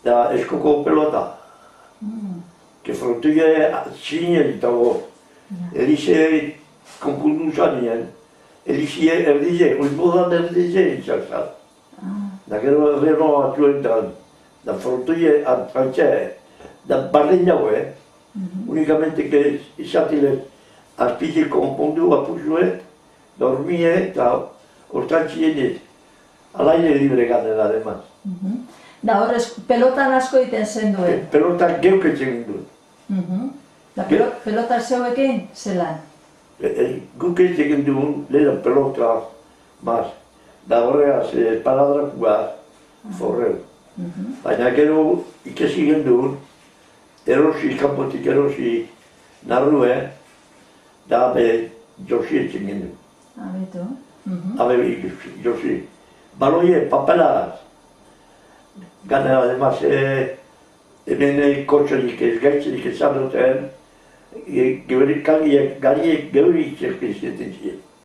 da eskoko pelota. Que frontoia txinien dago. Elize konpundu zanien. Elize erdize, oizbodan erdize itxakzat. Da gero atuen da frontoia antrantzea, da barren dago, Unicamente que izatile azpizik konpondu apuzuet, dormie eta hortantzienez. Alaine libre gaten ademaz. Da horrez, pelotan asko egiten zen duen? Pelotan geuk egin duen. Da pelota zeuekin zelan? Guk egin duen, lehen pelota maz. Da horregaz, paladrakua forreu. Baina gero ikesi egin duen, erosi, kanpotik erosi narrue, da abe josi egin duen. Abetu. Abe josi. Baloie, papelaz. Gana, además, hemen kotxorik ez gaitzerik ezan duten, gariek geurik txerkizietan ziren.